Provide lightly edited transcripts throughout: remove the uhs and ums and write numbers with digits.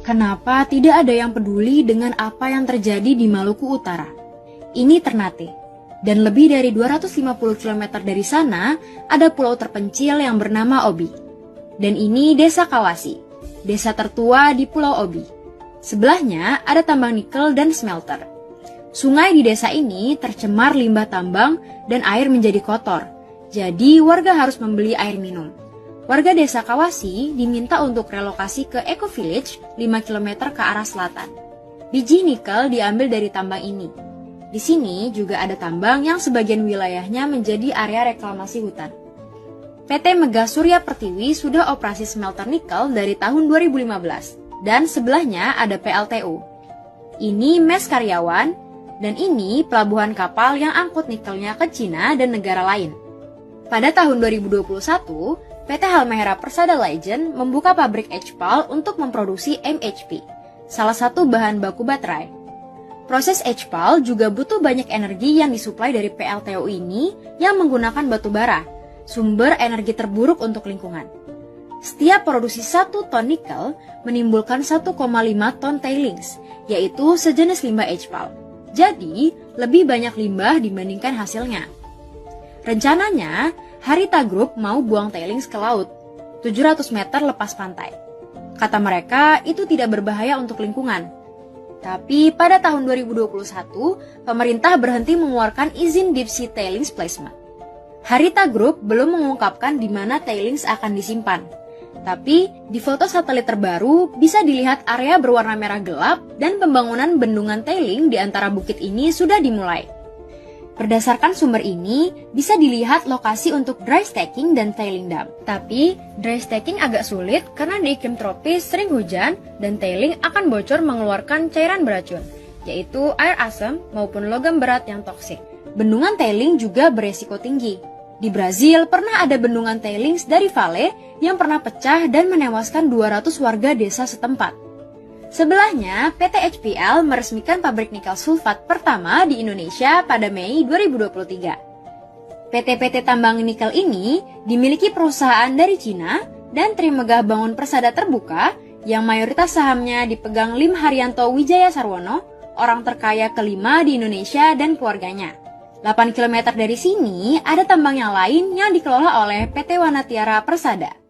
Kenapa tidak ada yang peduli dengan apa yang terjadi di Maluku Utara? Ini Ternate. Dan lebih dari 250 km dari sana, ada pulau terpencil yang bernama Obi. Dan ini Desa Kawasi, desa tertua di Pulau Obi. Sebelahnya ada tambang nikel dan smelter. Sungai di desa ini tercemar limbah tambang dan air menjadi kotor. Jadi warga harus membeli air minum. Warga desa Kawasi diminta untuk relokasi ke Eco Village 5 km ke arah selatan. Biji nikel diambil dari tambang ini. Di sini juga ada tambang yang sebagian wilayahnya menjadi area reklamasi hutan. PT Megah Surya Pertiwi sudah operasi smelter nikel dari tahun 2015 dan sebelahnya ada PLTU. Ini mes karyawan dan ini pelabuhan kapal yang angkut nikelnya ke Cina dan negara lain. Pada tahun 2021, PT Halmahera Persada Legend membuka pabrik HPAL untuk memproduksi MHP, salah satu bahan baku baterai. Proses HPAL juga butuh banyak energi yang disuplai dari PLTU ini yang menggunakan batu bara, sumber energi terburuk untuk lingkungan. Setiap produksi 1 ton nikel menimbulkan 1,5 ton tailings, yaitu sejenis limbah HPAL. Jadi, lebih banyak limbah dibandingkan hasilnya. Rencananya, Harita Group mau buang tailings ke laut, 700 meter lepas pantai. Kata mereka, itu tidak berbahaya untuk lingkungan. Tapi pada tahun 2021, pemerintah berhenti mengeluarkan izin deep sea tailings placement. Harita Group belum mengungkapkan di mana tailings akan disimpan. Tapi, di foto satelit terbaru bisa dilihat area berwarna merah gelap dan pembangunan bendungan tailing di antara bukit ini sudah dimulai. Berdasarkan sumber ini, bisa dilihat lokasi untuk dry stacking dan tailing dam. Tapi, dry stacking agak sulit karena di iklim tropis sering hujan dan tailing akan bocor mengeluarkan cairan beracun, yaitu air asam maupun logam berat yang toksik. Bendungan tailing juga beresiko tinggi. Di Brazil pernah ada bendungan tailings dari Vale yang pernah pecah dan menewaskan 200 warga desa setempat. Sebelahnya, PT HPL meresmikan pabrik nikel sulfat pertama di Indonesia pada Mei 2023. PT-PT tambang nikel ini dimiliki perusahaan dari Cina dan Trimegah Bangun Persada Terbuka yang mayoritas sahamnya dipegang Lim Haryanto Wijaya Sarwono, orang terkaya kelima di Indonesia dan keluarganya. 8 km dari sini ada tambang yang lain yang dikelola oleh PT Wanatiara Persada.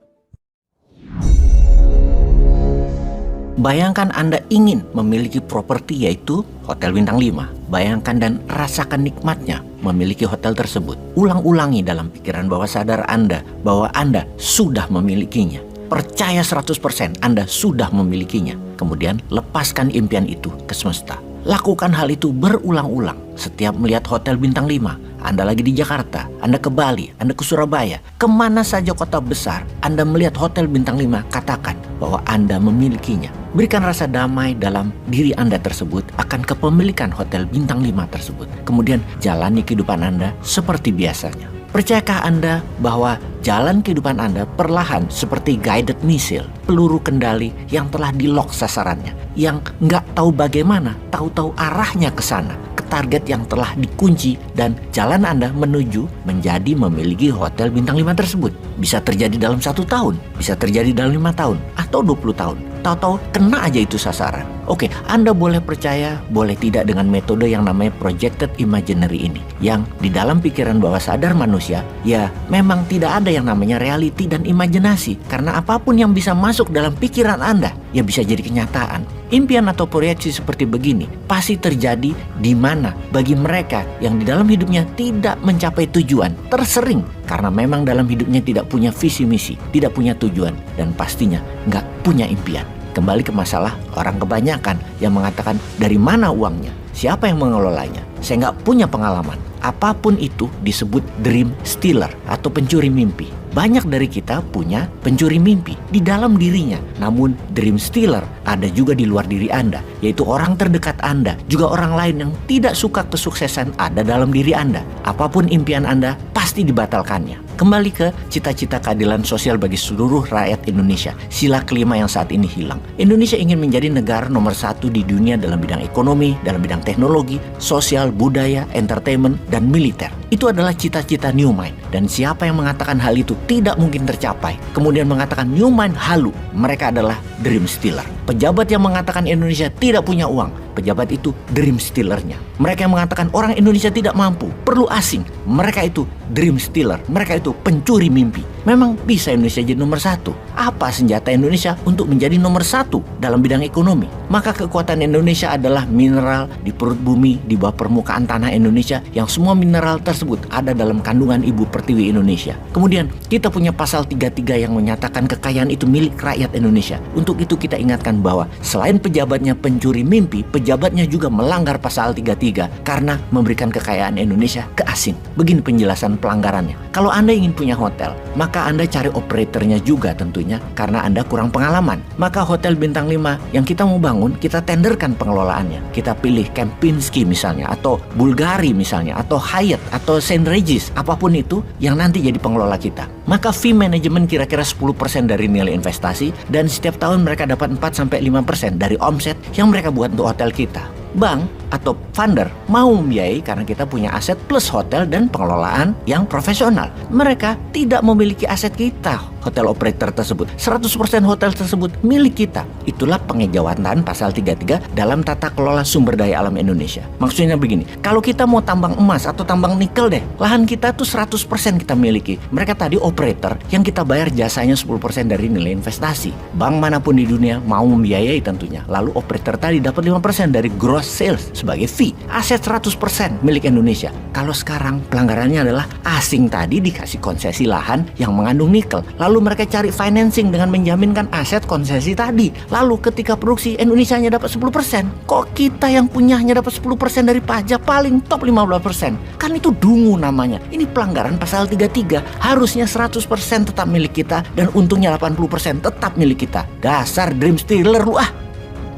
Bayangkan Anda ingin memiliki properti yaitu Hotel Bintang 5. Bayangkan dan rasakan nikmatnya memiliki hotel tersebut. Ulang-ulangi dalam pikiran bawah sadar Anda bahwa Anda sudah memilikinya. Percaya 100% Anda sudah memilikinya. Kemudian lepaskan impian itu ke semesta. Lakukan hal itu berulang-ulang. Setiap melihat Hotel Bintang 5, Anda lagi di Jakarta, Anda ke Bali, Anda ke Surabaya, kemana saja kota besar, Anda melihat Hotel Bintang 5, katakan bahwa Anda memilikinya. Berikan rasa damai dalam diri Anda tersebut akan kepemilikan Hotel Bintang 5 tersebut. Kemudian jalani kehidupan Anda seperti biasanya. Percayakah Anda bahwa jalan kehidupan Anda perlahan seperti guided missile, peluru kendali yang telah di-lock sasarannya, yang nggak tahu bagaimana, tahu-tahu arahnya ke sana, ke target yang telah dikunci, dan jalan Anda menuju menjadi memiliki Hotel Bintang 5 tersebut. Bisa terjadi dalam 1 tahun, bisa terjadi dalam 5 tahun, atau 20 tahun. Tahu-tahu kena aja itu sasaran. Oke, Anda boleh percaya, boleh tidak dengan metode yang namanya projected imaginary ini. Yang di dalam pikiran bawah sadar manusia, ya memang tidak ada yang namanya reality dan imajinasi. Karena apapun yang bisa masuk dalam pikiran Anda, ya bisa jadi kenyataan. Impian atau proyeksi seperti begini pasti terjadi di mana bagi mereka yang di dalam hidupnya tidak mencapai tujuan, tersering karena memang dalam hidupnya tidak punya visi misi, tidak punya tujuan, dan pastinya nggak punya impian. Kembali ke masalah orang kebanyakan yang mengatakan dari mana uangnya, siapa yang mengelolanya, saya nggak punya pengalaman. Apapun itu disebut dream stealer atau pencuri mimpi. Banyak dari kita punya pencuri mimpi di dalam dirinya. Namun dream stealer ada juga di luar diri Anda, yaitu orang terdekat Anda, juga orang lain yang tidak suka kesuksesan ada dalam diri Anda. Apapun impian Anda pasti dibatalkannya. Kembali ke cita-cita keadilan sosial bagi seluruh rakyat Indonesia, sila kelima yang saat ini hilang. Indonesia ingin menjadi negara nomor 1 di dunia dalam bidang ekonomi, dalam bidang teknologi, sosial, budaya, entertainment, dan militer. Itu adalah cita-cita New Mind. Dan siapa yang mengatakan hal itu tidak mungkin tercapai, kemudian mengatakan New Mind halu, mereka adalah dream stealer. Pejabat yang mengatakan Indonesia tidak punya uang, pejabat itu dream stealernya. Mereka yang mengatakan orang Indonesia tidak mampu, perlu asing, mereka itu dream stealer, mereka itu pencuri mimpi. Memang bisa Indonesia jadi nomor 1? Apa senjata Indonesia untuk menjadi nomor 1 dalam bidang ekonomi? Maka kekuatan Indonesia adalah mineral di perut bumi, di bawah permukaan tanah Indonesia, yang semua mineral tersebut ada dalam kandungan Ibu Pertiwi Indonesia. Kemudian kita punya pasal 33 yang menyatakan kekayaan itu milik rakyat Indonesia. Untuk itu kita ingatkan bahwa selain pejabatnya pencuri mimpi, pejabatnya juga melanggar pasal 33 karena memberikan kekayaan Indonesia ke asing. Begini penjelasan pelanggarannya. Kalau Anda ingin punya hotel, maka Anda cari operatornya juga tentunya karena Anda kurang pengalaman. Maka hotel bintang 5 yang kita mau bangun, kita tenderkan pengelolaannya. Kita pilih Kempinski misalnya, atau Bulgari misalnya, atau Hyatt, atau St. Regis, apapun itu yang nanti jadi pengelola kita. Maka fee manajemen kira-kira 10% dari nilai investasi, dan setiap tahun mereka dapat 4-5% dari omset yang mereka buat untuk hotel kita. Bank atau funder mau membiayai karena kita punya aset plus hotel dan pengelolaan yang profesional. Mereka tidak memiliki aset kita, hotel operator tersebut. 100% hotel tersebut milik kita. Itulah pengejawantahan pasal 33 dalam tata kelola sumber daya alam Indonesia. Maksudnya begini, kalau kita mau tambang emas atau tambang nikel deh, lahan kita tuh 100% kita miliki. Mereka tadi operator yang kita bayar jasanya 10% dari nilai investasi. Bank manapun di dunia mau membiayai tentunya. Lalu operator tadi dapat 5% dari gross sales sebagai fee. Aset 100% milik Indonesia. Kalau sekarang pelanggarannya adalah asing tadi dikasih konsesi lahan yang mengandung nikel. Lalu mereka cari financing dengan menjaminkan aset konsesi tadi. Lalu ketika produksi Indonesia hanya dapat 10%. Kok kita yang punyanya dapat 10% dari pajak, paling top 15%? Kan itu dungu namanya. Ini pelanggaran pasal 33. Harusnya 100% tetap milik kita dan untungnya 80% tetap milik kita. Dasar dream stealer lu ah.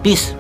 Peace.